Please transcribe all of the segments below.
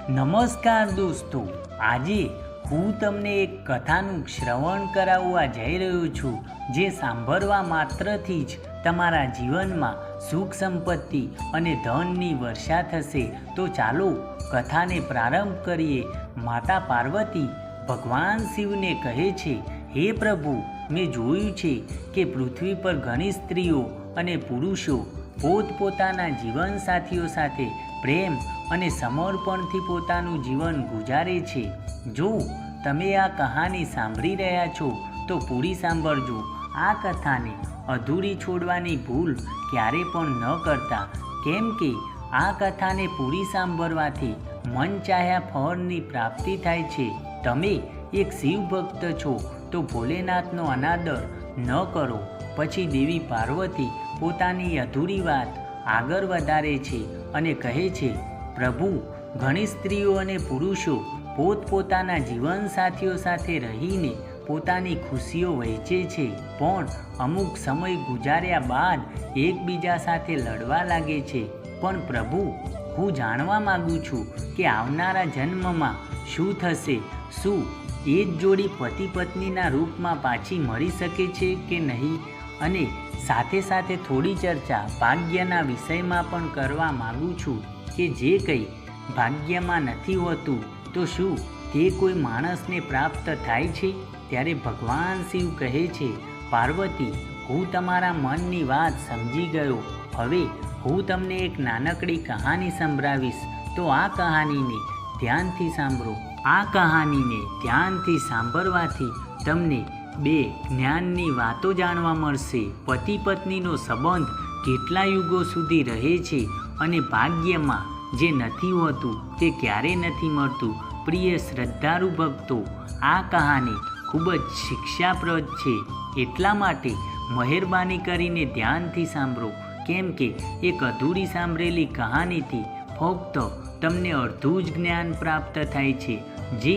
નમસ્કાર દોસ્તો, આજે હું તમને એક કથાનું શ્રવણ કરાવવા જઈ રહ્યો છું, જે સાંભળવા માત્રથી જ તમારા જીવનમાં સુખ સંપત્તિ અને ધનની વર્ષા થશે. તો ચાલો કથાને પ્રારંભ કરીએ. માતા પાર્વતી ભગવાન શિવને કહે છે, હે પ્રભુ, મેં જોયું છે કે પૃથ્વી પર ઘણી સ્ત્રીઓ અને પુરુષો પોતપોતાના જીવનસાથીઓ સાથે પ્રેમ અને સમર્પણથી પોતાનું જીવન ગુજારે છે. જો તમે આ કહાની સાંભળી રહ્યા છો તો પૂરી સાંભળજો. આ કથાને અધૂરી છોડવાની ભૂલ ક્યારે પણ ન કરતા, કેમ કે આ કથાને પૂરી સાંભળવાથી મન ચાહ્યા ફળની પ્રાપ્તિ થાય છે. તમે એક શિવ ભક્ત છો તો ભોલેનાથનો અનાદર ન કરો. પછી દેવી પાર્વતી પોતાની અધૂરી વાત આગળ વધારે છે અને કહે છે, પ્રભુ, ઘણી સ્ત્રીઓ અને પુરુષો પોતપોતાના જીવનસાથીઓ સાથે રહીને પોતાની ખુશીઓ વહેંચે છે, પણ અમુક સમય ગુજાર્યા બાદ એકબીજા સાથે લડવા લાગે છે. પણ પ્રભુ, હું જાણવા માગું છું કે આવનારા જન્મમાં શું થશે? શું એ જ જોડી પતિ પત્નીના રૂપમાં પાછી મળી શકે છે કે નહીં? અને સાથે સાથે થોડી ચર્ચા ભાગ્યના વિષયમાં પણ કરવા માગું છું કે જે કંઈ ભાગ્યમાં નથી હોતું તો શું તે કોઈ માણસને પ્રાપ્ત થાય છે? ત્યારે ભગવાન શિવ કહે છે, પાર્વતી, હું તમારા મનની વાત સમજી ગયો. હવે હું તમને એક નાનકડી કહાની સંભળાવીશ. તો આ કહાનીને ધ્યાનથી સાંભળો. આ કહાનીને ધ્યાનથી સાંભળવાથી તમને બે જ્ઞાનની વાતો જાણવા મળશે. પતિ પત્નીનો સંબંધ કેટલા યુગો સુધી રહે છે અને ભાગ્યમાં જે નથી હોતું તે ક્યારે નથી મળતું. પ્રિય શ્રદ્ધાળુ ભક્તો, આ કહાની ખૂબ જ શિક્ષાપ્રદ છે, એટલા માટે મહેરબાની કરીને ધ્યાનથી સાંભળો, કેમ કે એક અધૂરી સાંભળેલી કહાનીથી ફક્ત તમને અડધું જ જ્ઞાન પ્રાપ્ત થાય છે, જે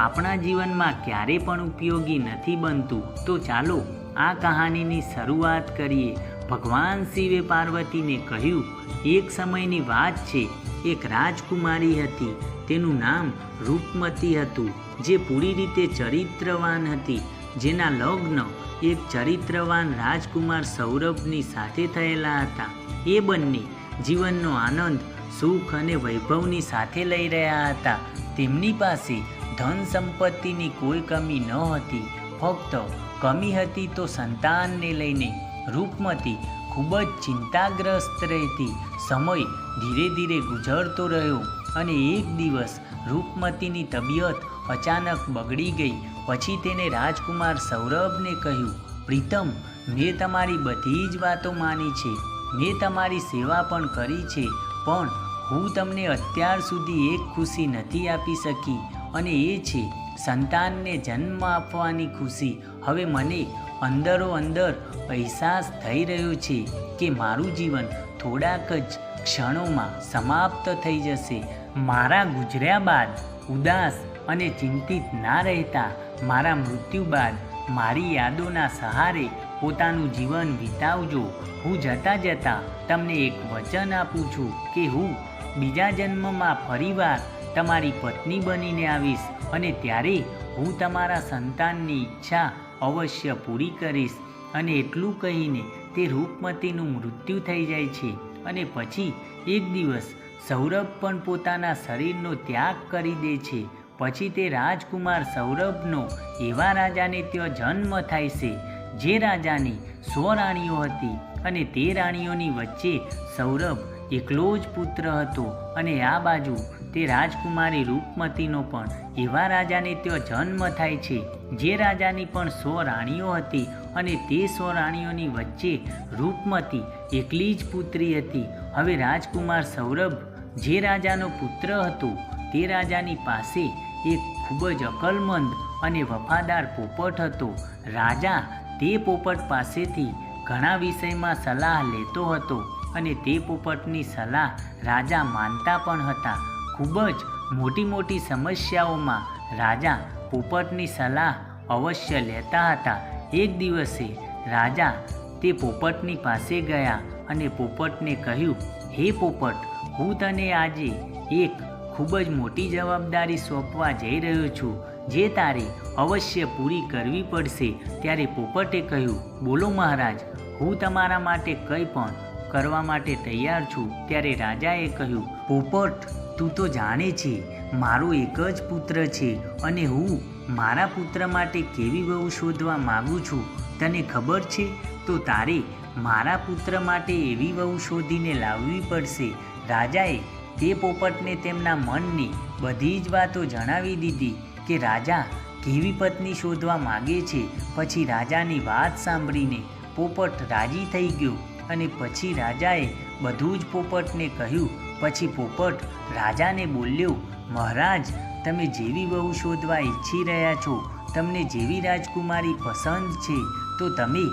આપણા જીવનમાં ક્યારે પણ ઉપયોગી નથી બનતું. તો ચાલો આ કહાનીની શરૂઆત કરીએ. ભગવાન શિવે પાર્વતીને કહ્યું, એક સમયની વાત છે. એક રાજકુમારી હતી. તેનું નામ રૂપમતી હતું, જે પૂરી રીતે ચરિત્રવાન હતી. જેના લગ્ન એક ચરિત્રવાન રાજકુમાર સૌરભની સાથે થયેલા હતા. એ બંને જીવનનો આનંદ, સુખ અને વૈભવની સાથે લઈ રહ્યા હતા. તેમની પાસે ધન સંપત્તિની કોઈ કમી ન હતી. ફક્ત કમી હતી તો સંતાનને લઈને. રૂપમતી ખૂબ જ ચિંતાગ્રસ્ત રહેતી. સમય ધીરે ધીરે ગુજરતો રહ્યો અને એક દિવસ રૂપમતીની તબિયત અચાનક બગડી ગઈ. પછી તેને રાજકુમાર સૌરભને કહ્યું, પ્રીતમ, મેં તમારી બધી જ વાતો માની છે, મેં તમારી સેવા પણ કરી છે, પણ હું તમને અત્યાર સુધી એક ખુશી નથી આપી શકી, અને એ છે સંતાનને જન્મ આપવાની ખુશી. હવે મને અંદરો અંદર અહેસાસ થઈ રહ્યો છે કે મારું જીવન થોડાક જ ક્ષણોમાં સમાપ્ત થઈ જશે. મારા ગુજર્યા બાદ ઉદાસ અને ચિંતિત ના રહેતા, મારા મૃત્યુ બાદ મારી યાદોના સહારે પોતાનું જીવન વિતાવજો. હું જતાં જતાં તમને એક વચન આપું છું કે હું બીજા જન્મમાં ફરીવાર તમારી પત્ની બનીને આવીશ, અને ત્યારે હું તમારા સંતાનની ઈચ્છા અવશ્ય પૂરી કરીશ. અને એટલું કહીને તે રૂપમતીનું મૃત્યુ થઈ જાય છે. અને પછી એક દિવસ સૌરભ પણ પોતાના શરીરનો ત્યાગ કરી દે છે. પછી તે રાજકુમાર સૌરભનો એવા રાજાને ત્યાં જન્મ થાય છે, જે રાજાની 100 રાણીઓ હતી, અને તે રાણીઓની વચ્ચે સૌરભ એકલો જ પુત્ર હતો. અને આ બાજુ તે રાજકુમારી રૂપમતીનો પણ એવા રાજાને ત્યાં જન્મ થાય છે, જે રાજાની પણ 100 રાણીઓ હતી, અને તે 100 રાણીઓની વચ્ચે રૂપમતી એકલી જ પુત્રી હતી. હવે રાજકુમાર સૌરભ જે રાજાનો પુત્ર હતો, તે રાજાની પાસે એક ખૂબ જ અકલમંદ અને વફાદાર પોપટ હતો. રાજા તે પોપટ પાસેથી ઘણા વિષયમાં સલાહ લેતો હતો, અને તે પોપટની સલાહ રાજા માનતા પણ હતા. ખૂબ જ મોટી મોટી સમસ્યાઓમાં રાજા પોપટની સલાહ અવશ્ય લેતા હતા. એક દિવસે રાજા તે પોપટની પાસે ગયા અને પોપટને કહ્યું, હે પોપટ, હું તને આજે એક ખૂબ જ મોટી જવાબદારી સોંપવા જઈ રહ્યો છું, જે તારે અવશ્ય પૂરી કરવી પડશે. ત્યારે પોપટે કહ્યું, બોલો મહારાજ, હું તમારા માટે કંઈ પણ કરવા માટે તૈયાર છું. ત્યારે રાજાએ કહ્યું, પોપટ, તું તો જાણે છે મારો એક જ પુત્ર છે અને હું મારા પુત્ર માટે કેવી વહુ શોધવા માગું છું. તને ખબર છે? તો તારે મારા પુત્ર માટે એવી વહુ શોધીને લાવવી પડશે. રાજાએ તે પોપટને તેમના મનની બધી જ વાતો જણાવી દીધી કે રાજા કેવી પત્ની શોધવા માગે છે. પછી રાજાની વાત સાંભળીને પોપટ રાજી થઈ ગયો અને પછી રાજાએ બધું જ પોપટને કહ્યું. પછી પોપટ રાજાને બોલ્યો, મહારાજ, તમે જેવી વહુ શોધવા ઈચ્છી રહ્યા છો, તમને જેવી રાજકુમારી પસંદ છે, તો તમે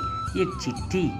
એક ચિઠ્ઠી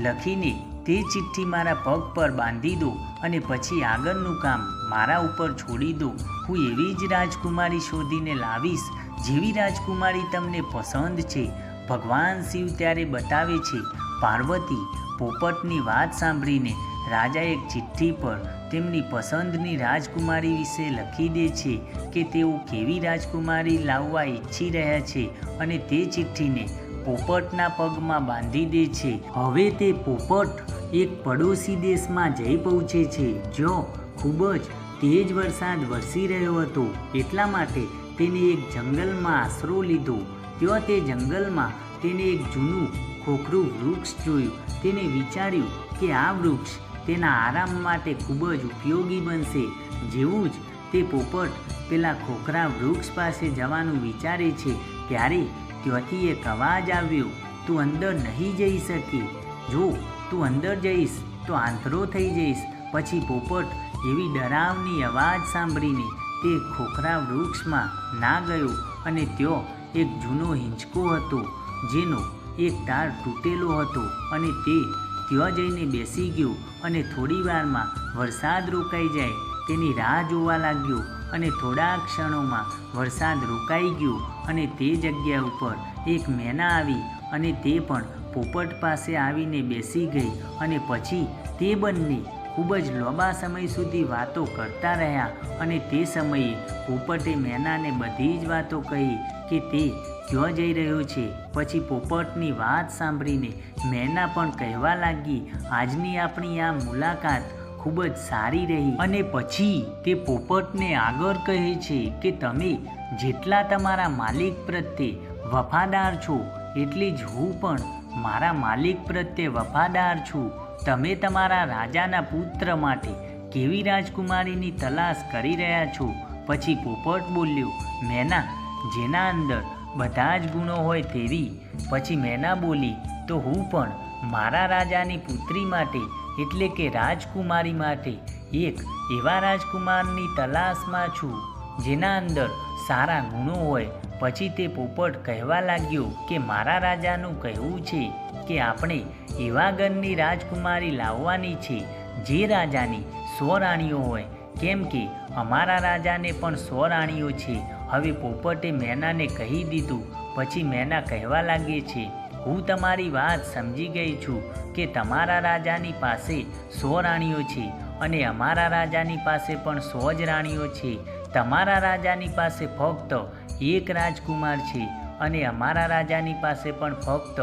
લખીને તે ચિઠ્ઠી મારા પગ પર બાંધી દો અને પછી આગળનું કામ મારા ઉપર છોડી દો. હું એવી જ રાજકુમારી શોધીને લાવીશ જેવી રાજકુમારી તમને પસંદ છે. ભગવાન શિવ ત્યારે બતાવે છે પાર્વતી. પોપટની વાત સાંભળીને રાજા એક ચિઠ્ઠી પર તેમની પસંદની રાજકુમારી વિશે લખી દે છે કે તેઓ કેવી રાજકુમારી લાવવા ઈચ્છી રહ્યા છે અને તે ચિઠ્ઠીને પોપટના પગમાં બાંધી દે છે. હવે તે પોપટ એક પડોશી દેશમાં જઈ પહોંચે છે, જ્યાં ખૂબ જ તેજ વરસાદ વરસી રહ્યો હતો. એટલા માટે તેને એક જંગલમાં આશરો લીધો. ત્યાં તે જંગલમાં તેને એક જૂનું ખોખરું વૃક્ષ જોયું. તેને વિચાર્યું કે આ વૃક્ષ તેના આરામ માટે ખૂબ જ ઉપયોગી બનશે. જેવું જ તે પોપટ પેલા ખોખરા વૃક્ષ પાસે જવાનું વિચારે છે, ત્યારે ત્યાંથી એક અવાજ આવ્યો, તું અંદર નહીં જઈ શકે. જો તું અંદર જઈશ તો આંધળો થઈ જઈશ. પછી પોપટ એવી ડરાવની અવાજ સાંભળીને તે ખોખરા વૃક્ષમાં ના ગયો અને ત્યાં એક જૂનો હિંચકો હતો, જેનો એક તાર તૂટેલો હતો અને તે ત્યાં જઈને બેસી ગયો અને થોડી વારમાં વરસાદ રોકાઈ જાય તેની રાહ જોવા લાગ્યો. અને થોડા ક્ષણોમાં વરસાદ રોકાઈ ગયો અને તે જગ્યા ઉપર એક મેના આવી અને તે પણ પોપટ પાસે આવીને બેસી ગઈ. અને પછી તે બંને ખૂબ જ લાંબા સમય સુધી વાતો કરતા રહ્યા અને તે સમયે પોપટે મેનાને બધી જ વાતો કહી કે તે ક્યાં જઈ રહ્યો છે. પછી પોપટની વાત સાંભળીને મેના પણ કહેવા લાગી, આજની આપણી આ મુલાકાત ખૂબ જ સારી રહી. અને પછી તે પોપટને આગળ કહે છે કે તમે જેટલા તમારા માલિક પ્રત્યે વફાદાર છો, એટલી જ હું પણ મારા માલિક પ્રત્યે વફાદાર છું. તમે તમારા રાજાના પુત્ર માટે કેવી રાજકુમારીની તલાશ કરી રહ્યા છો? પછી પોપટ બોલ્યો, મેના, જેના અંદર બધા જ ગુણો હોય તેવી. પછી મેના બોલી, તો હું પણ મારા રાજાની પુત્રી માટે એટલે કે રાજકુમારી માટે એક એવા રાજકુમારની તલાશમાં છું જેના અંદર સારા ગુણો હોય. પછી તે પોપટ કહેવા લાગ્યો કે મારા રાજાનું કહેવું છે કે આપણે એવા ઘરની રાજકુમારી લાવવાની છે જે રાજાની 100 રાણીઓ હોય, કેમ કે અમારા રાજાને પણ 100 રાણીઓ છે. હવે પોપટે મેનાને કહી દીધું. પછી મેના કહેવા લાગે છે, હું તમારી વાત સમજી ગઈ છું કે તમારા રાજાની પાસે 100 રાણીઓ છે અને અમારા રાજાની પાસે પણ 100 જ રાણીઓ છે. તમારા રાજાની પાસે ફક્ત એક રાજકુમાર છે અને અમારા રાજાની પાસે પણ ફક્ત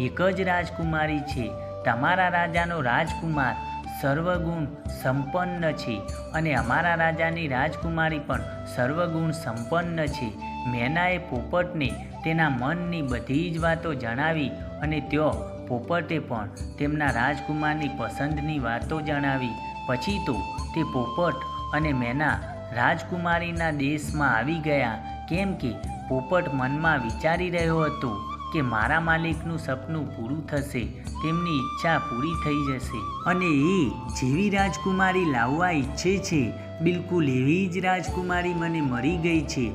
એક જ રાજકુમારી છે. તમારા રાજાનો રાજકુમાર સર્વગુણ સંપન્ન છે અને અમારા રાજાની રાજકુમારી પણ સર્વગુણ સંપન્ન છે. મેનાએ પોપટને તેના મનની બધી જ વાતો જણાવી અને ત્યાં પોપટે પણ તેમના રાજકુમારની પસંદની વાતો જણાવી. પછી તો તે પોપટ અને મેના રાજકુમારીના દેશમાં આવી ગયા, કેમ કે પોપટ મનમાં વિચારી રહ્યો હતો કે મારા માલિકનું સપનું પૂરું થશે, તેમની ઈચ્છા પૂરી થઈ જશે અને એ જેવી રાજકુમારી લાવવા ઈચ્છે છે, બિલકુલ એવી જ રાજકુમારી મને મળી ગઈ છે.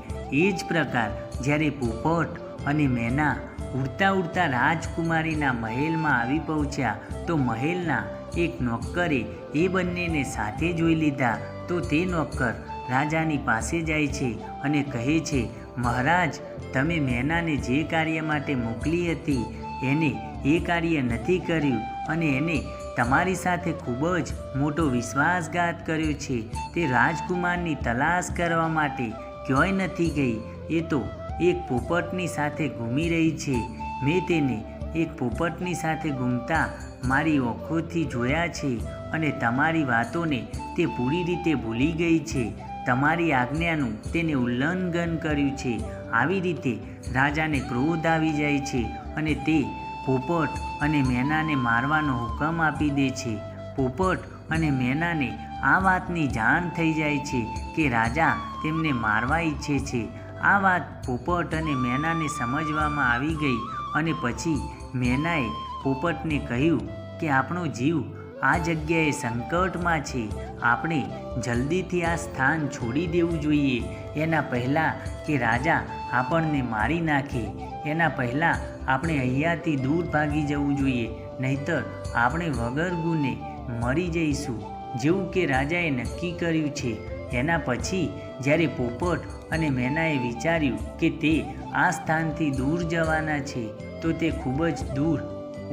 એ જ પ્રકાર જ્યારે પોપટ અને મેના ઉડતા ઉડતા રાજકુમારીના મહેલમાં આવી પહોંચ્યા તો મહેલના એક નોકરે એ બંનેને સાથે જોઈ લીધા. તો તે નોકર રાજાની પાસે જાય છે અને કહે છે, મહારાજ, તમે મેનાને જે કાર્ય માટે મોકલી હતી એને એ કાર્ય નથી કર્યું અને એને તમારી સાથે ખૂબ જ મોટો વિશ્વાસઘાત કર્યો છે. તે રાજકુમારની તલાશ કરવા માટે ક્યાંય નથી ગઈ. એ તો એક પોપટની સાથે ઘૂમી રહી છે. મેં તેને એક પોપટની સાથે ઘૂમતા મારી આંખોથી જોયા છે અને તમારી વાતોને તે પૂરી રીતે ભૂલી ગઈ છે. તમારી આજ્ઞાનું તેને ઉલ્લંઘન કર્યું છે. આવી રીતે રાજાને ક્રોધ આવી જાય છે અને તે પોપટ અને મેનાને મારવાનો હુકમ આપી દે છે. પોપટ અને મેનાને આ વાતની જાણ થઈ જાય છે કે રાજા તેમને મારવા ઈચ્છે છે. આ વાત પોપટ અને મેનાને સમજવામાં આવી ગઈ અને પછી મેનાએ પોપટને કહ્યું કે આપણો જીવ આ જગ્યાએ સંકટમાં છે. આપણે જલ્દીથી આ સ્થાન છોડી દેવું જોઈએ. એના પહેલાં કે રાજા આપણને મારી નાખે, એના પહેલાં આપણે અહીંયાથી દૂર ભાગી જવું જોઈએ, નહીંતર આપણે વગર ગુને મરી જઈશું, જેવું કે રાજાએ નક્કી કર્યું છે. એના પછી જ્યારે પોપટ અને મેનાએ વિચાર્યું કે તે આ સ્થાનથી દૂર જવાના છે તો તે ખૂબ જ દૂર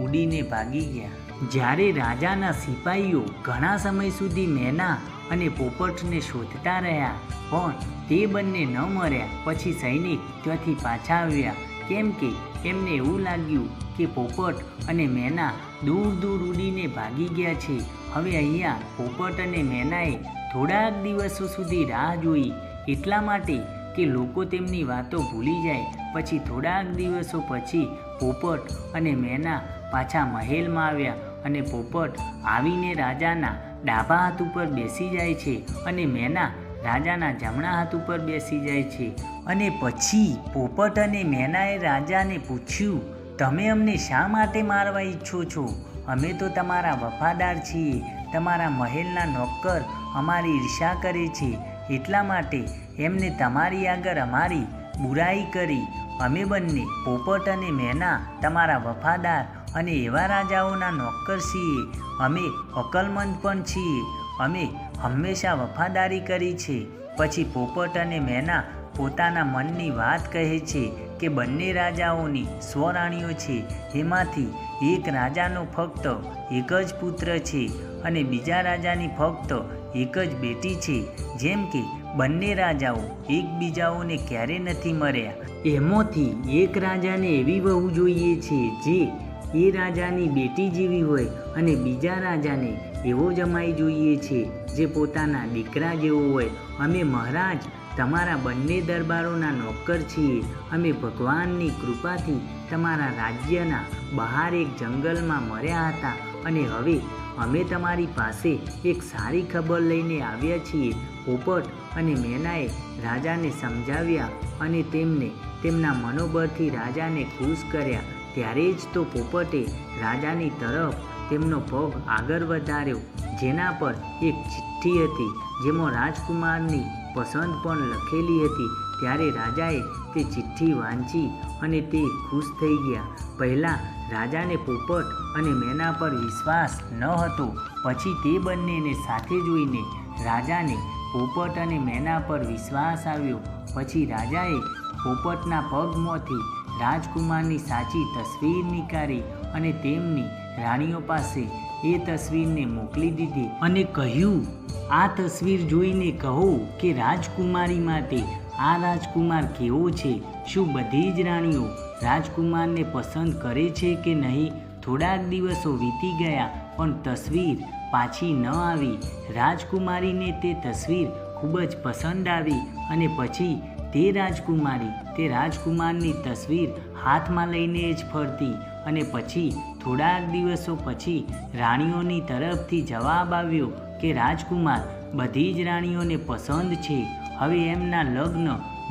ઉડીને ભાગી ગયા. જ્યારે રાજાના સિપાહીઓ ઘણા સમય સુધી મેના અને પોપટને શોધતા રહ્યા પણ તે બંને ન મર્યા. પછી સૈનિક ત્યાંથી પાછા આવ્યા, કેમ કે એમને એવું લાગ્યું કે પોપટ અને મેના દૂર દૂર ઉડીને ભાગી ગયા છે. હવે અહીંયા પોપટ અને મેનાએ થોડાક દિવસો સુધી રાહ જોઈ, એટલા માટે કે લોકો તેમની વાતો ભૂલી જાય. પછી થોડાક દિવસો પછી પોપટ અને મેના પાછા મહેલમાં આવ્યા અને પોપટ આવીને રાજાના ડાબા હાથ ઉપર બેસી જાય છે અને મેના રાજાના જમણા હાથ ઉપર બેસી જાય છે. અને પછી પોપટ અને મેનાએ રાજાને પૂછ્યું, તમે અમને શા માટે મારવા ઈચ્છો છો? અમે તો તમારા વફાદાર છીએ. તમારા મહેલના નોકર અમારી ઈર્ષા કરે છે, એટલા માટે એમને તમારી આગળ અમારી બુરાઈ કરી. અમે બંને પોપટ અને મેના તમારા વફાદાર અને એવા રાજાઓના નોકર છીએ. અમે અકલમંદ પણ છીએ. અમે હંમેશા વફાદારી કરી છે. પછી પોપટ અને મેના પોતાના મનની વાત કહે છે કે બંને રાજાઓની 100 રાણીઓ છે. એમાંથી એક રાજાનો ફક્ત એક જ પુત્ર છે અને બીજા રાજાની ફક્ત એક જ બેટી છે. જેમ કે બંને રાજાઓ એકબીજાઓને ક્યારે નથી મર્યા. એમાંથી એક રાજાને એવી વહુ જોઈએ છે જે એ રાજાની બેટી જેવી હોય અને બીજા રાજાને એવો જમાઈ જોઈએ છે જે પોતાના દીકરા જેવો હોય. અમે મહારાજ તમારા બંને દરબારોના નોકર છીએ. અમે ભગવાનની કૃપાથી તમારા રાજ્યના બહાર એક જંગલમાં મર્યા હતા અને હવે અમે તમારી પાસે એક સારી ખબર લઈને આવ્યા છીએ. પોપટ અને મેનાએ રાજાને સમજાવ્યા અને તેમને તેમના મનોબળથી રાજાને ખુશ કર્યા. ત્યારે જ તો પોપટે રાજાની તરફ તેમનો પગ આગળ વધાર્યો, જેના પર એક ચિઠ્ઠી હતી જેમાં રાજકુમારની પસંદ પણ લખેલી હતી. ત્યારે રાજાએ તે ચિઠ્ઠી વાંચી અને તે ખુશ થઈ ગયા. પહેલાં રાજાને પોપટ અને મેના પર વિશ્વાસ ન હતો. પછી તે બંનેને સાથે જોઈને રાજાને પોપટ અને મેના પર વિશ્વાસ આવ્યો. પછી રાજાએ પોપટના પગમાંથી રાજકુમારની સાચી તસવીર નીકાળી અને તેમની રાણીઓ પાસે એ તસવીરને મોકલી દીધી અને કહ્યું, આ તસવીર જોઈને કહો કે રાજકુમારી માટે આ રાજકુમાર કેવો છે? શું બધી જ રાણીઓ રાજકુમારને પસંદ કરે છે કે નહીં? થોડાક દિવસો વીતી ગયા પણ તસવીર પાછી ન આવી. રાજકુમારીને તે તસવીર ખૂબ જ પસંદ આવી અને પછી તે રાજકુમારી તે રાજકુમારની તસવીર હાથમાં લઈને જ ફરતી. અને પછી થોડાક દિવસો પછી રાણીઓની તરફથી જવાબ આવ્યો કે રાજકુમાર બધી જ રાણીઓને પસંદ છે. હવે એમના લગ્ન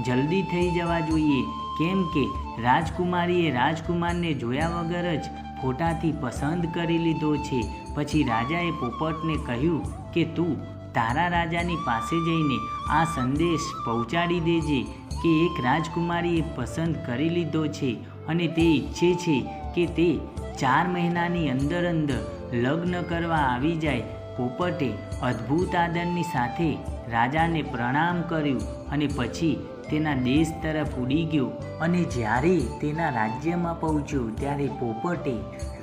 જલ્દી થઈ જવા જોઈએ, કેમ કે રાજકુમારીએ રાજકુમારને જોયા વગર જ ફોટાથી પસંદ કરી લીધો છે. પછી રાજાએ પોપટને કહ્યું કે તું તારા રાજાની પાસે જઈને આ સંદેશ પહોંચાડી દેજે કે એક રાજકુમારીએ પસંદ કરી લીધો છે અને તે ઈચ્છે છે કે તે 4 મહિનાની અંદર લગ્ન કરવા આવી જાય. પોપટે અદ્ભુત આદરની સાથે રાજાને પ્રણામ કર્યું અને પછી તેના દેશ તરફ ઉડી ગયો. અને જ્યારે તેના રાજ્યમાં પહોંચ્યો ત્યારે પોપટે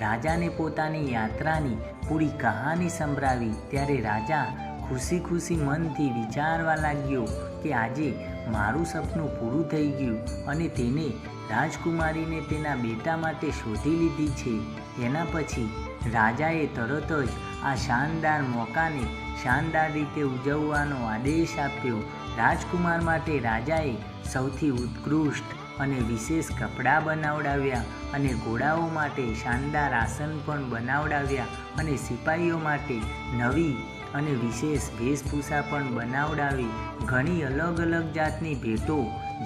રાજાને પોતાની યાત્રાની પૂરી કહાની સંભળાવી ત્યારે રાજા ખુશી ખુશી મનથી વિચારવા લાગ્યો કે આજે મારું સપનું પૂરું થઈ ગયું અને તેને રાજકુમારીને તેના બેટા માટે શોધી લીધી છે. એના પછી રાજાએ તરત જ આ શાનદાર મોકાને શાનદાર રીતે ઉજવવાનો આદેશ આપ્યો. રાજકુમાર માટે રાજાએ સૌથી ઉત્કૃષ્ટ અને વિશેષ કપડાં બનાવડાવ્યા અને ઘોડાઓ માટે શાનદાર આસન પણ બનાવડાવ્યા અને સિપાહીઓ માટે નવી અને વિશેષ વેશભૂષા પણ બનાવડાવી. ઘણી અલગ અલગ જાતની ભેટો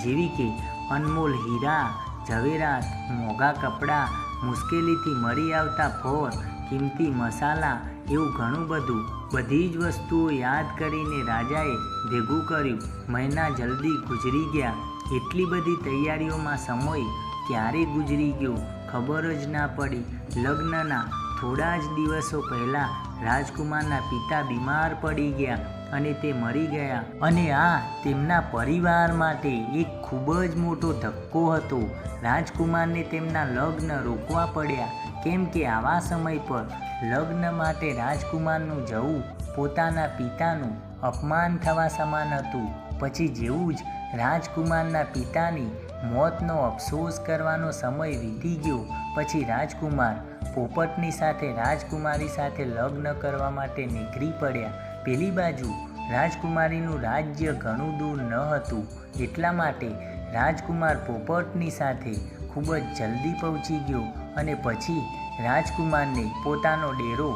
જેવી કે અનમોલ હીરા, ઝવેરાત, મોંઘા કપડાં, મુશ્કેલીથી મળી આવતા ફળ, કિંમતી મસાલા એવું ઘણું બધું, બધી જ વસ્તુઓ યાદ કરીને રાજાએ ભેગું કર્યું. મહિના જલ્દી ગુજરી ગયા. એટલી બધી તૈયારીઓમાં સમય ક્યારે ગુજરી ગયો ખબર જ ના પડી. લગ્નના થોડા જ દિવસો પહેલાં રાજકુમારના પિતા બીમાર પડી ગયા અને તે મરી ગયા અને આ તેમના પરિવાર માટે એક ખૂબ જ મોટો ધક્કો હતો. રાજકુમારને તેમના લગ્ન રોકવા પડ્યા કેમ કે આવા સમય પર લગ્ન માટે રાજકુમારનું જવું પોતાના પિતાનું અપમાન થવા સમાન હતું. પછી જેવું જ રાજકુમારના પિતાની મોતનો અફસોસ કરવાનો સમય વીતી ગયો પછી રાજકુમાર પોપટની સાથે રાજકુમારી સાથે લગ્ન કરવા માટે નીકળી પડ્યા. પેલી બાજુ રાજકુમારીનું રાજ્ય ઘણું દૂર ન હતું એટલા માટે રાજકુમાર પોપટની સાથે ખૂબ જ જલ્દી પહોંચી ગયો અને પછી રાજકુમારને પોતાનો ડેરો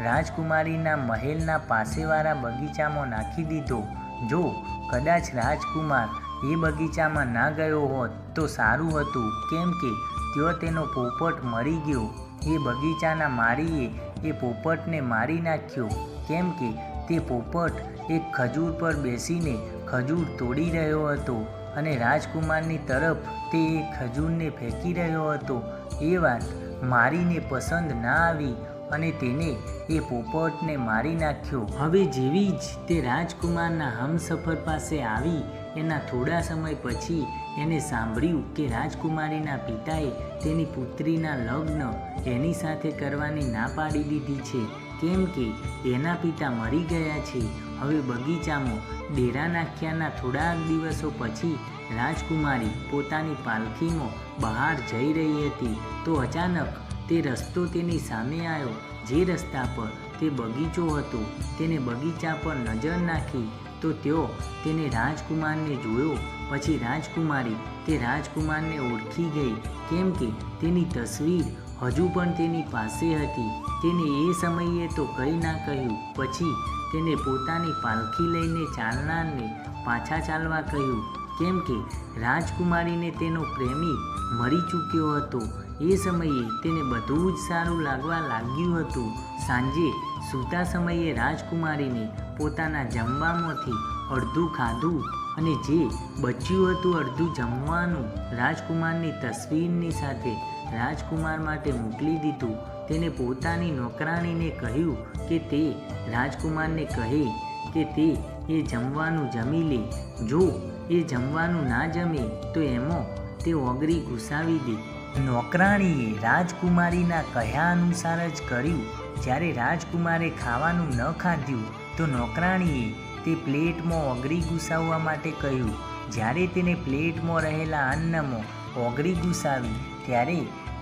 રાજકુમારીના મહેલના પાસેવાળા બગીચામાં નાખી દીધો. જો કદાચ રાજકુમાર એ બગીચામાં ના ગયો હોત તો સારું હતું કેમ કે ત્યાં તેનો પોપટ મરી ગયો. એ બગીચાના માળીએ એ પોપટને મારી નાખ્યો કેમ કે તે પોપટ એક ખજૂર પર બેસીને ખજૂર તોડી રહ્યો હતો અને રાજકુમારની તરફ તે એ ખજૂરને ફેંકી રહ્યો હતો. એ વાત મારીને પસંદ ના આવી અને તેને એ પોપટને મારી નાખ્યો. હવે જેવી જ તે રાજકુમારના હમસફર પાસે આવી એના થોડા સમય પછી એને સાંભળ્યું કે રાજકુમારીના પિતાએ તેની પુત્રીના લગ્ન એની સાથે કરવાની ના પાડી દીધી છે કેમ કે એના પિતા મરી ગયા છે. હવે બગીચામાં ડેરા નાખ્યાના થોડાક દિવસો પછી રાજકુમારી પોતાની પાલખીમાં બહાર જઈ રહી હતી તો અચાનક તે રસ્તો તેની સામે આવ્યો. જે રસ્તા પર તે બગીચો હતો તેને બગીચા પર નજર નાખી તો તેઓ તેને રાજકુમારને જોયો. પછી રાજકુમારી તે રાજકુમારને ઓળખી ગઈ કેમ કે તેની તસવીર હજુ પણ તેની પાસે હતી. તેને એ સમયે તો કંઈ ના કહ્યું. પછી તેને પોતાની પાલખી લઈને ચાલનારને પાછા ચાલવા કહ્યું કેમ કે રાજકુમારીને તેનો પ્રેમી મરી ચૂક્યો હતો. એ સમયે તેને બધું જ સારું લાગવા લાગ્યું હતું. સાંજે સૂતા સમયે રાજકુમારીને પોતાના જમવામાંથી અડધું ખાધું અને જે બચ્યું હતું અડધું જમવાનું રાજકુમારની તસવીરની સાથે રાજકુમાર માટે મોકલી દીધું. તેને પોતાની નોકરાણીને કહ્યું કે તે રાજકુમારને કહે કે તે એ જમવાનું જમી લે. જો એ જમવાનું ના જમે તો એમાં તે ઓગળી ઘૂસાવી દે. નોકરાણીએ રાજકુમારીના કહ્યા અનુસાર જ કર્યું. જ્યારે રાજકુમારે ખાવાનું ન ખાધું તો નોકરાણીએ તે પ્લેટમાં ઓગળી ઘૂસાવવા માટે કહ્યું. જ્યારે તેને પ્લેટમાં રહેલા અન્નમાં ઓગળી ઘૂસાવી ત્યારે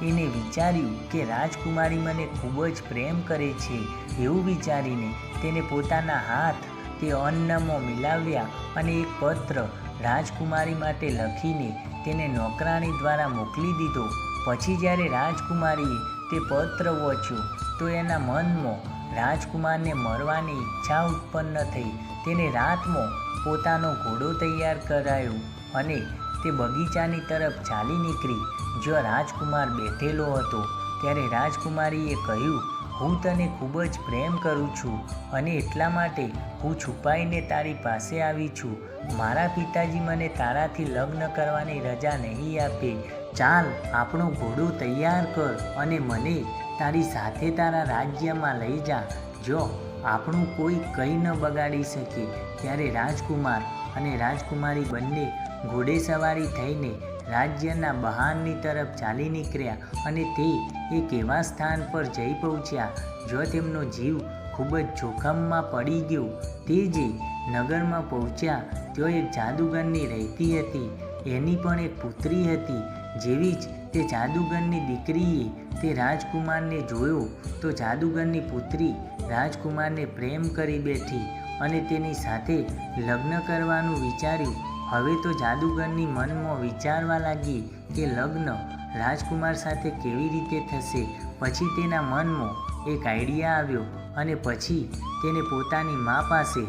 એને વિચાર્યું કે રાજકુમારી મને ખૂબ જ પ્રેમ કરે છે. એવું વિચારીને તેને પોતાના હાથ તે અન્નમાં મિલાવ્યા અને એક પત્ર રાજકુમારી માટે લખીને તેને નોકરાણી દ્વારા મોકલી દીધો. પછી જ્યારે રાજકુમારીએ તે પત્ર વાંચ્યો તો એના મનમાં રાજકુમારને મરવાની ઈચ્છા ઉત્પન્ન થઈ. તેને રાતમાં પોતાનો ઘોડો તૈયાર કરાયો અને તે બગીચાની તરફ ચાલી નીકળી. જ્યાં રાજકુમાર બેઠેલો હતો ત્યારે રાજકુમારીએ કહ્યું, હું તને ખૂબ જ પ્રેમ કરું છું અને એટલા માટે હું છુપાઈને તારી પાસે આવી છું. મારા પિતાજી મને તારાથી લગ્ન કરવાની રજા નહીં આપે. ચાલ આપણો ઘોડો તૈયાર કર અને મને તારી સાથે તારા રાજ્યમાં લઈ જા, જો આપણું કોઈ કંઈ ન બગાડી શકે. ત્યારે રાજકુમાર અને રાજકુમારી બંને ઘોડે સવારી થઈને રાજ્યના બહારની તરફ ચાલી નીકળ્યા અને તે એક એવા સ્થાન પર જઈ પહોંચ્યા જ્યાં તેમનો જીવ ખૂબ જ જોખમમાં પડી ગયો. તે જે નગરમાં પહોંચ્યા ત્યાં એક જાદુગરની રહેતી હતી. એની પણ એક પુત્રી હતી. જેવી જ તે જાદુગરની દીકરીએ તે રાજકુમારને જોયો તો જાદુગરની પુત્રી રાજકુમારને પ્રેમ કરી બેઠી અને તેની સાથે લગ્ન કરવાનું વિચાર્યું. હવે તો જાદુગરની મનમાં વિચારવા લાગી કે લગ્ન રાજકુમાર સાથે કેવી રીતે થશે. પછી તેના મનમાં એક આઈડિયા આવ્યો અને પછી તેને પોતાની મા પાસે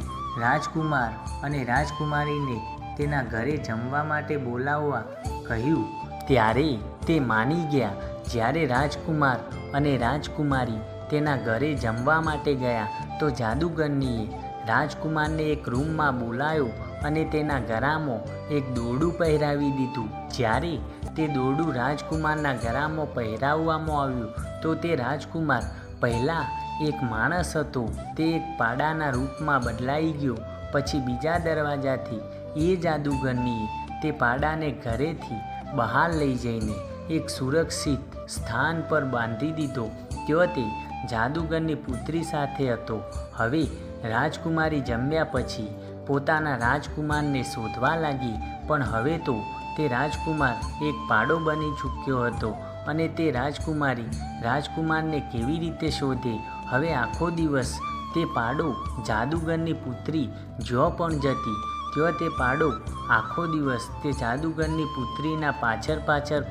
રાજકુમાર અને રાજકુમારીને તેના ઘરે જમવા માટે બોલાવવા કહ્યું. ત્યારે તે માની ગયા. જ્યારે રાજકુમાર અને રાજકુમારી તેના ઘરે જમવા માટે ગયા તો જાદુગરનીએ રાજકુમારને એક રૂમમાં બોલાવ્યો અને તેના ગળામાં એક દોરડું પહેરાવી દીધું. જ્યારે તે દોરડું રાજકુમારના ગળામાં પહેરાવવામાં આવ્યું તો તે રાજકુમાર પહેલાં એક માણસ હતો તે એક પાડાના રૂપમાં બદલાઈ ગયો. પછી બીજા દરવાજાથી એ જાદુગરનીએ તે પાડાને ઘરેથી બહાર લઈ જઈને એક સુરક્ષિત સ્થાન પર બાંધી દીધો. ત્યાં તે જાદુગરની પુત્રી સાથે હતો. હવે રાજકુમારી જમ્યા પછી પોતાના રાજકુમારને શોધવા લાગી, પણ હવે તો તે રાજકુમાર એક પાડો બની ચૂક્યો હતો અને તે રાજકુમારી રાજકુમારને કેવી રીતે શોધે. હવે આખો દિવસ તે પાડો જાદુગરની પુત્રી જ્યાં પણ જતી ત્યાં તે પાડો આખો દિવસ તે જાદુગરની પુત્રીના પાછળ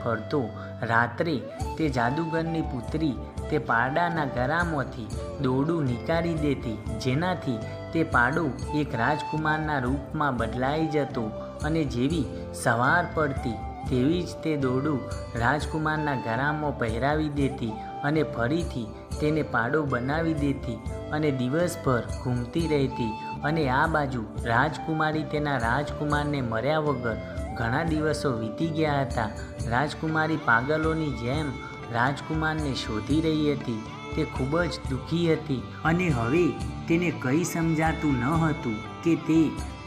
ફરતો. રાત્રે તે જાદુગરની પુત્રી તે પાડાના ગળામાંથી દોરડું નીકાળી દેતી, જેનાથી તે પાડો એક રાજકુમારના રૂપમાં બદલાઈ જતો અને જેવી સવાર પડતી તેવી જ તે દોરડું રાજકુમારના ગળામાં પહેરાવી દેતી અને ફરીથી તેને પાડો બનાવી દેતી અને દિવસભર ઘૂમતી રહેતી. અને આ બાજુ રાજકુમારી તેના રાજકુમારને મર્યા વગર ઘણા દિવસો વીતી ગયા હતા. રાજકુમારી પાગલોની જેમ રાજકુમારને શોધી રહી હતી. તે ખૂબ જ દુઃખી હતી અને હવે તેને કંઈ સમજાતું ન હતું કે તે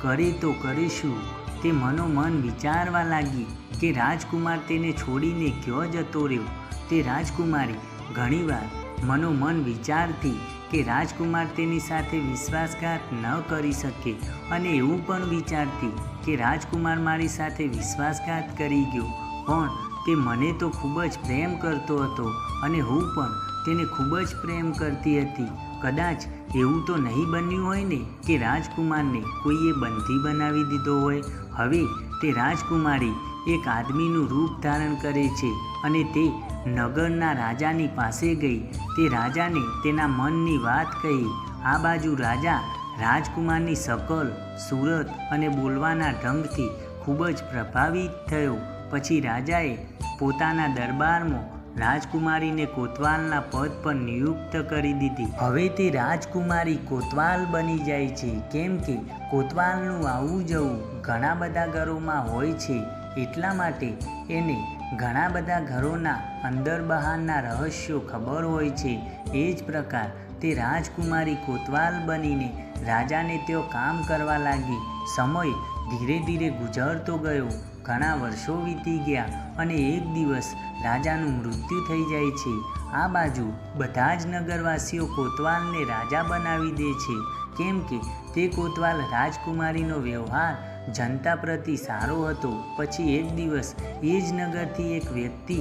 કરે તો કરે શું. તે મનોમન વિચારવા લાગી કે રાજકુમાર તેને છોડીને ક્યાં જતો રહ્યો. તે રાજકુમારી ઘણીવાર મનોમન વિચારતી કે રાજકુમાર તેની સાથે વિશ્વાસઘાત ન કરી શકે અને એવું પણ વિચારતી કે રાજકુમાર મારી સાથે વિશ્વાસઘાત કરી ગયો, પણ તે મને તો ખૂબ જ પ્રેમ કરતો હતો અને હું પણ તેને ખૂબ જ પ્રેમ કરતી હતી. કદાચ એવું તો નહીં બન્યું હોય ને કે રાજકુમારને કોઈએ બંધી બનાવી દીધો હોય. હવે તે રાજકુમારી એક આદમીનું રૂપ ધારણ કરે છે અને તે નગરના રાજાની પાસે ગઈ. તે રાજાને તેના મનની વાત કહી. આ બાજુ રાજા રાજકુમારની શકલ, સુરત અને બોલવાના ઢંગથી ખૂબ જ પ્રભાવિત થયો. પછી રાજાએ પોતાના દરબારમાં રાજકુમારીને કોતવાલના પદ પર નિયુક્ત કરી દીધી. હવે તે રાજકુમારી કોતવાલ બની જાય છે, કેમ કે કોતવાલનું આવવું જવું ઘણા બધા ઘરોમાં હોય છે. એટલા માટે એને ઘણા બધા ઘરોના અંદર બહારના રહસ્યો ખબર હોય છે. એ જ પ્રકાર તે રાજકુમારી કોતવાલ બનીને રાજાને તેઓ કામ કરવા લાગી. સમય ધીરે ધીરે ગુજરતો ગયો. ઘણા વર્ષો વીતી ગયા અને એક દિવસ રાજાનું મૃત્યુ થઈ જાય છે. આ બાજુ બધા જ નગરવાસીઓ કોતવાલને રાજા બનાવી દે છે, કેમ કે તે કોતવાલ રાજકુમારીનો વ્યવહાર જનતા પ્રતિ સારો હતો. પછી એક દિવસ એ જ નગરથી એક વ્યક્તિ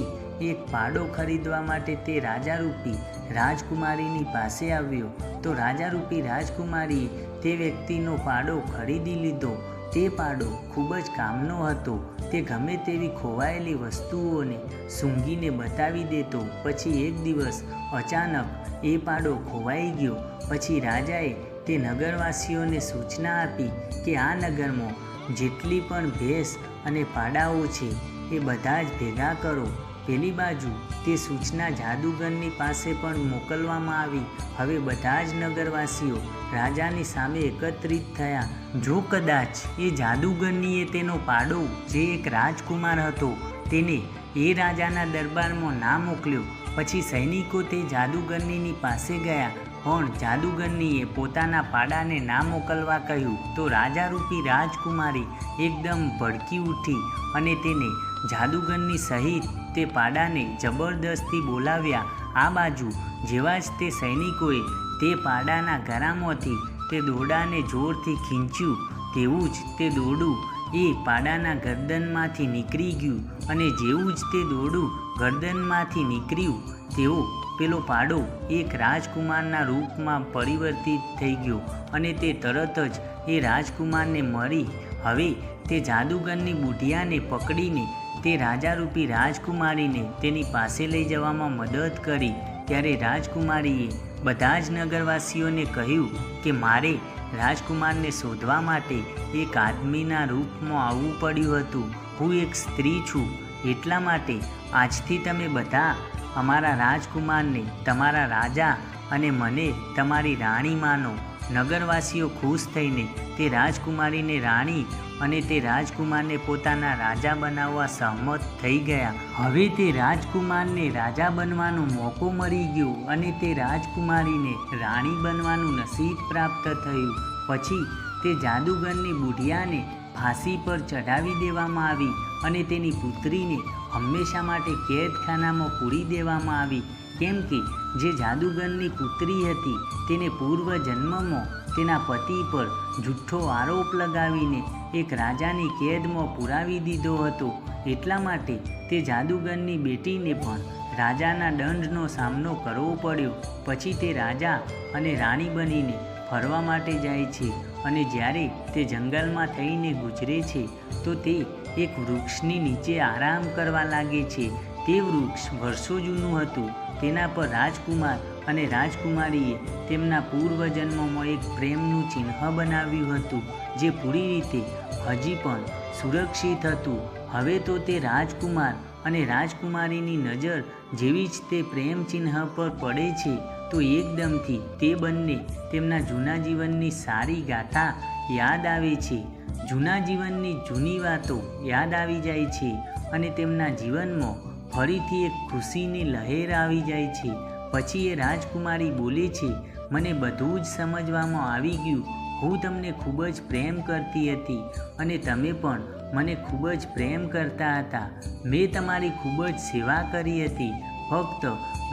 એક પાડો ખરીદવા માટે તે રાજારૂપી રાજકુમારીની પાસે આવ્યો. તો રાજારૂપી રાજકુમારીએ તે વ્યક્તિનો પાડો ખરીદી લીધો. તે પાડો ખૂબ જ કામનો હતો. તે ગમે તેવી ખોવાયેલી વસ્તુઓને સૂંઘીને બતાવી દેતો. પછી એક દિવસ અચાનક એ પાડો ખોવાઈ ગયો. પછી રાજાએ તે નગરવાસીઓને સૂચના આપી કે આ નગરમાં જેટલી પણ ભેંસ અને પાડાઓ છે એ બધા જ ભેગા કરો. પેલી બાજુ તે સૂચના જાદુગરની પાસે પણ મોકલવામાં આવી. હવે બધા જ નગરવાસીઓ રાજાની સામે એકત્રિત થયા. જો કદાચ એ જાદુગરનીએ તેનો પાડો જે એક રાજકુમાર હતો તેને એ રાજાના દરબારમાં ના મોકલ્યો, પછી સૈનિકો તે જાદુગરનીની પાસે ગયા, પણ જાદુગરનીએ પોતાના પાડાને ના મોકલવા કહ્યું. તો રાજારૂપી રાજકુમારી એકદમ ભડકી ઉઠી અને તેને જાદુગરની સહિત તે પાડાને જબરદસ્તી બોલાવ્યા. આ બાજુ જેવા જ તે સૈનિકોએ તે પાડાના ગળામાંથી તે દોરડાને જોરથી ખીંચ્યું, તેવું જ તે દોરડું એ પાડાના ગરદનમાંથી નીકળી ગયું. અને જેવું જ તે દોરડું ગરદનમાંથી નીકળ્યું તેવો પેલો પાડો એક રાજકુમારના રૂપમાં પરિવર્તિત થઈ ગયો અને તે તરત જ એ રાજકુમારને મળી. હવે તે જાદુગરની બુઢિયાને પકડીને તે રાજારૂપી રાજકુમારીને તેની પાસે લઈ જવામાં મદદ કરી. ત્યારે રાજકુમારીએ બધા જ નગરવાસીઓને કહ્યું કે મારે રાજકુમારને શોધવા માટે એક આદમીના રૂપમાં આવવું પડ્યું હતું. હું એક સ્ત્રી છું, એટલા માટે આજથી તમે બધા અમારા રાજકુમારને તમારા રાજા અને મને તમારી રાણી માનો. નગરવાસીઓ ખુશ થઈને તે રાજકુમારીને રાણી અને તે રાજકુમારને પોતાના રાજા બનાવવા સહમત થઈ ગયા. હવે તે રાજકુમારને રાજા બનવાનો મોકો મળી ગયો અને તે રાજકુમારીને રાણી બનવાનું નસીબ પ્રાપ્ત થયું. પછી તે જાદુગરની બુઢિયાને ફાંસી પર ચઢાવી દેવામાં આવી અને તેની પુત્રીને હંમેશા માટે કેદખાનામાં પૂરી દેવામાં આવી. કેમ કે જે જાદુગરની પુત્રી હતી તેને પૂર્વજન્મમાં તેના પતિ પર જૂઠ્ઠો આરોપ લગાવીને એક રાજાની કેદમાં પુરાવી દીધો હતો. એટલા માટે તે જાદુગરની બેટીને પણ રાજાના દંડનો સામનો કરવો પડ્યો. પછી તે રાજા અને રાણી બનીને ફરવા માટે જાય છે અને જ્યારે તે જંગલમાં થઈને ગુજરે છે તો તે એક વૃક્ષની નીચે આરામ કરવા લાગે છે. તે વૃક્ષ વર્ષો જૂનું હતું. તેના પર રાજકુમાર અને રાજકુમારીએ તેમના પૂર્વજન્મમાં એક પ્રેમનું ચિહ્ન બનાવ્યું હતું જે પૂરી રીતે હજી પણ સુરક્ષિત હતું. હવે તો તે રાજકુમાર અને રાજકુમારીની નજર જેવી જ તે પ્રેમ ચિહ્ન પર પડે છે તો એકદમથી તે બંને તેમના જૂના જીવનની સારી ગાથા યાદ આવે છે. જૂના જીવનની જૂની વાતો યાદ આવી જાય છે અને તેમના જીવનમાં ફરીથી એક ખુશીની લહેર આવી જાય છે. પછી એ રાજકુમારી બોલે છે, મને બધું જ સમજવામાં આવી ગયું. હું તમને ખૂબ જ પ્રેમ કરતી હતી અને તમે પણ મને ખૂબ જ પ્રેમ કરતા હતા. મેં તમારી ખૂબ જ સેવા કરી હતી. ફક્ત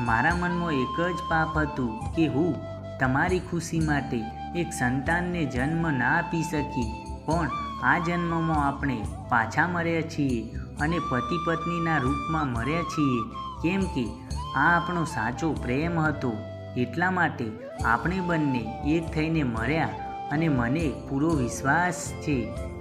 મારા મનમાં એક જ પાપ હતું કે હું તમારી ખુશી માટે એક સંતાનને જન્મ ના આપી શકી. પણ આ જન્મમાં આપણે પાછા મળ્યા છીએ અને પતિ પત્નીના રૂપમાં મળ્યા છીએ. કેમ કે આ આપણો સાચો પ્રેમ હતો. એટલા માટે આપણે બંને એક થઈને મળ્યા અને મને પૂરો વિશ્વાસ છે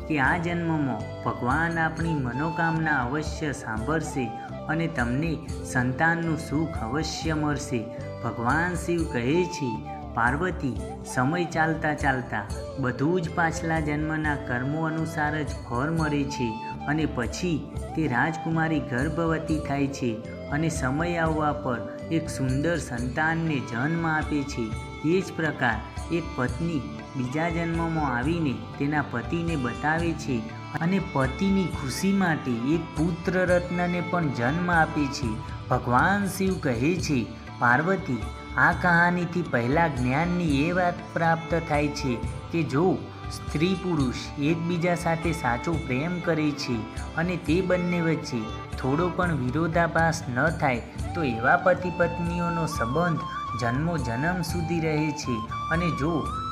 કે આ જન્મમાં ભગવાન આપણી મનોકામના અવશ્ય સાંભળશે અને તમને સંતાનનું સુખ અવશ્ય મળશે. ભગવાન શિવ કહે છે, પાર્વતી, સમય ચાલતા ચાલતા બધું જ પાછલા જન્મના કર્મો અનુસાર જ ફળ મળે છે અને પછી તે રાજકુમારી ગર્ભવતી થાય છે અને સમય આવવા પર એક સુંદર સંતાનને જન્મ આપે છે. એ જ પ્રકાર એક પત્ની બીજા જન્મમાં આવીને તેના પતિને બતાવે છે અને પતિની ખુશી માટે એક પુત્ર રત્નને પણ જન્મ આપે છે. ભગવાન શિવ કહે છે, પાર્વતી, આ કહાનીથી પહેલાં જ્ઞાનની એ વાત પ્રાપ્ત થાય છે કે જો સ્ત્રી પુરુષ એકબીજા સાથે સાચો પ્રેમ કરે છે અને તે બંને વચ્ચે થોડો પણ વિરોધાભાસ ન થાય તો એવા પતિ પત્નીઓનો સંબંધ જન્મો જન્મ સુધી રહે છે. અને જો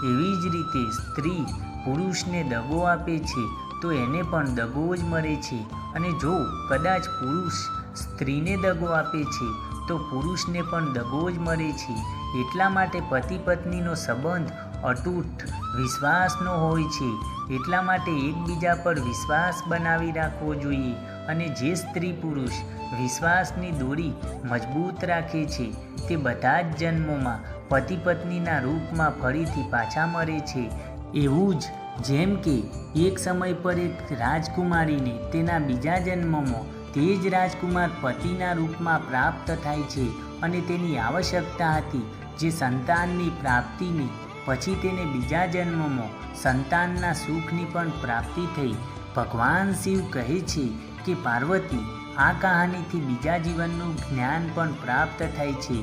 એવી જ રીતે સ્ત્રી પુરુષને દગો આપે છે તો એને પણ દગો જ મળે છે. અને જો કદાચ પુરુષ સ્ત્રીને દગો આપે છે તો પુરુષને પણ દગો જ મળે છે. એટલા માટે પતિ પત્નીનો સંબંધ અતૂટ વિશ્વાસનો હોય છે. એટલા માટે એકબીજા પર વિશ્વાસ બનાવી રાખવો જોઈએ. અને જે સ્ત્રી પુરુષ વિશ્વાસની દોરી મજબૂત રાખે છે તે બધા જ જન્મોમાં પતિ પત્નીના રૂપમાં ફરીથી પાછા મળે છે. એવું જ જેમ કે એક સમય પર એક રાજકુમારીને તેના બીજા જન્મમાં તે જ રાજકુમાર પતિના રૂપમાં પ્રાપ્ત થાય છે અને તેની આવશ્યકતા હતી જે સંતાનની પ્રાપ્તિની. પછી તેને બીજા જન્મમાં સંતાનના સુખની પણ પ્રાપ્તિ થઈ. ભગવાન શિવ કહે છે કે પાર્વતી, આ કહાનીથી બીજા જીવનનું જ્ઞાન પણ પ્રાપ્ત થાય છે.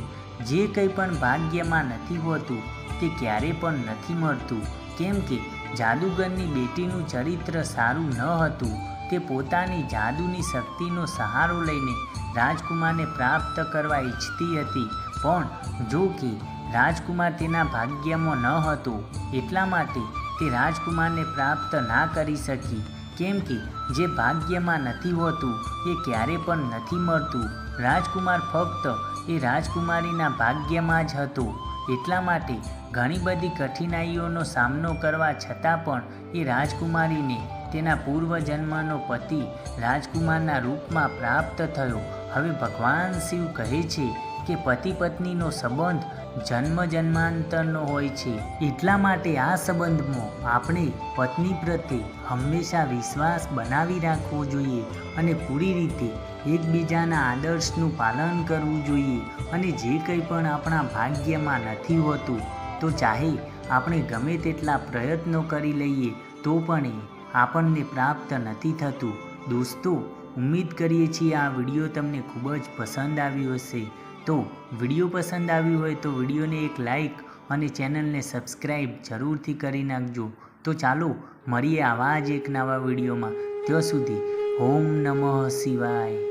જે કંઈ પણ ભાગ્યમાં નથી હોતું તે ક્યારે પણ નથી મળતું. કેમ કે જાદુગરની બેટીનું ચરિત્ર સારું ન હતું તે પોતાની જાદુની શક્તિનો સહારો લઈને રાજકુમારને પ્રાપ્ત કરવા ઈચ્છતી હતી, પણ જો કે રાજકુમાર તેના ભાગ્યમાં ન હતો, એટલા માટે તે રાજકુમારને પ્રાપ્ત ના કરી શકી, કેમ કે જે ભાગ્યમાં નથી હોતું એ ક્યારે પણ નથી મળતું. રાજકુમાર ફક્ત એ રાજકુમારીના ભાગ્યમાં જ હતો, એટલા માટે ઘણી બધી કઠિનાઈઓનો સામનો કરવા છતાં પણ એ રાજકુમારીને તેના પૂર્વજન્મનો પતિ રાજકુમારના રૂપમાં પ્રાપ્ત થયો. હવે ભગવાન શિવ કહે છે કે પતિ પત્નીનો સંબંધ જન્મ જન્માંતરનો હોય છે, એટલા માટે આ સંબંધમાં આપણે પત્ની પ્રત્યે હંમેશા વિશ્વાસ બનાવી રાખવો જોઈએ અને પૂરી રીતે એકબીજાના આદર્શનું પાલન કરવું જોઈએ. અને જે કંઈ પણ આપણા ભાગ્યમાં નથી હોતું, તો ચાહે આપણે ગમે તેટલા પ્રયત્નો કરી લઈએ તો પણ એ આપણને પ્રાપ્ત નથી થતું. દોસ્તો, ઉમ્મીદ કરીએ છીએ આ વિડીયો તમને ખૂબ જ પસંદ આવ્યો હશે. તો વિડીયો પસંદ આવ્યો હોય તો વિડીયોને એક લાઈક અને ચેનલને સબસ્ક્રાઈબ જરૂરથી કરી નાખજો. તો ચાલો મળીએ આવા જ એક નવા વિડીયોમાં. ત્યાં સુધી ઓમ નમઃ શિવાય.